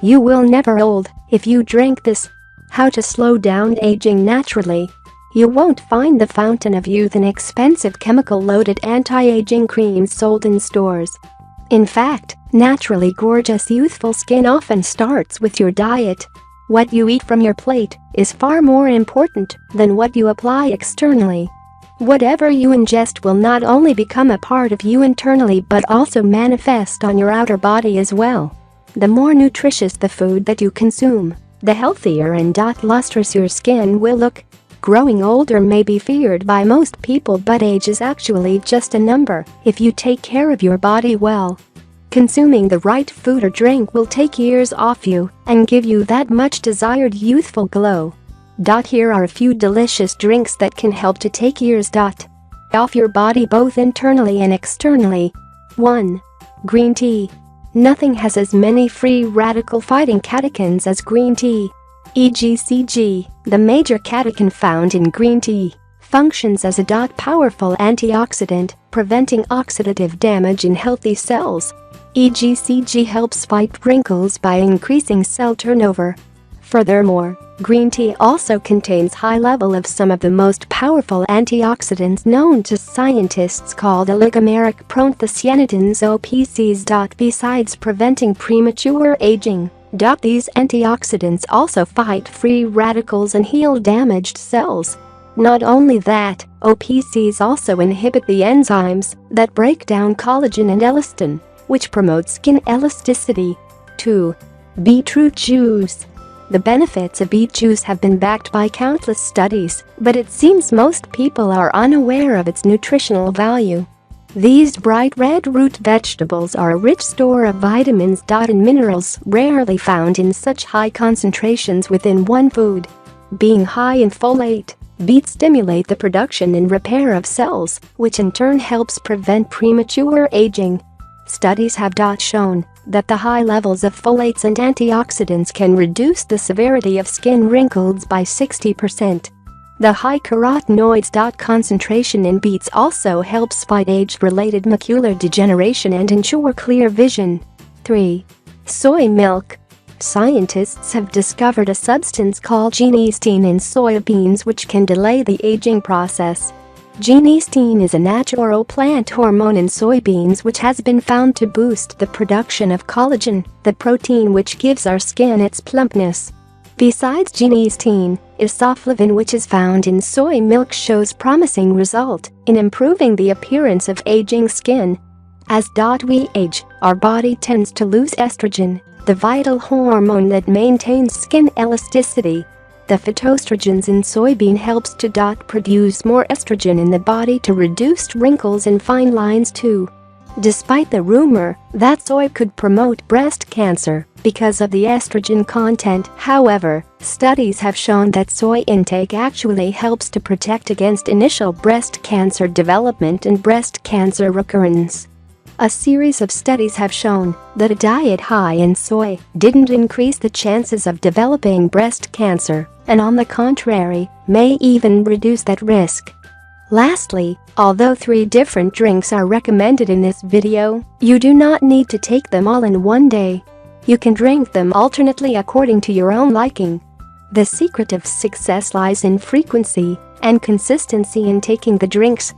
You will never old if you drink this. How to slow down aging naturally. You won't find the fountain of youth in expensive chemical-loaded anti-aging creams sold in stores. In fact, naturally gorgeous youthful skin often starts with your diet. What you eat from your plate is far more important than what you apply externally. Whatever you ingest will not only become a part of you internally but also manifest on your outer body as well. The more nutritious the food that you consume, the healthier and lustrous your skin will look. Growing older may be feared by most people, but age is actually just a number if you take care of your body well. Consuming the right food or drink will take years off you and give you that much desired youthful glow. Here are a few delicious drinks that can help to take years off your body both internally and externally. 1. Green tea. Nothing has as many free radical fighting catechins as green tea. EGCG, the major catechin found in green tea, functions as a powerful antioxidant, preventing oxidative damage in healthy cells. EGCG helps fight wrinkles by increasing cell turnover. Furthermore, green tea also contains high level of some of the most powerful antioxidants known to scientists called oligomeric proanthocyanidins OPCs. Besides preventing premature aging, these antioxidants also fight free radicals and heal damaged cells. Not only that, OPCs also inhibit the enzymes that break down collagen and elastin, which promote skin elasticity. 2. Beetroot juice. The benefits of beet juice have been backed by countless studies, but it seems most people are unaware of its nutritional value. These bright red root vegetables are a rich store of vitamins and minerals rarely found in such high concentrations within one food. Being high in folate, beets stimulate the production and repair of cells, which in turn helps prevent premature aging. Studies have shown that the high levels of folates and antioxidants can reduce the severity of skin wrinkles by 60%. The high carotenoids concentration in beets also helps fight age-related macular degeneration and ensure clear vision. 3. Soy milk. Scientists have discovered a substance called genistein in soybeans which can delay the aging process. Genistein is a natural plant hormone in soybeans which has been found to boost the production of collagen, the protein which gives our skin its plumpness. Besides genistein, isoflavin which is found in soy milk shows promising result in improving the appearance of aging skin. As we age, our body tends to lose estrogen, the vital hormone that maintains skin elasticity. The phytoestrogens in soybean helps to produce more estrogen in the body to reduce wrinkles and fine lines too. Despite the rumor that soy could promote breast cancer because of the estrogen content, however, studies have shown that soy intake actually helps to protect against initial breast cancer development and breast cancer recurrence. A series of studies have shown that a diet high in soy didn't increase the chances of developing breast cancer, and on the contrary, may even reduce that risk. Lastly, although 3 different drinks are recommended in this video, you do not need to take them all in one day. You can drink them alternately according to your own liking. The secret of success lies in frequency and consistency in taking the drinks.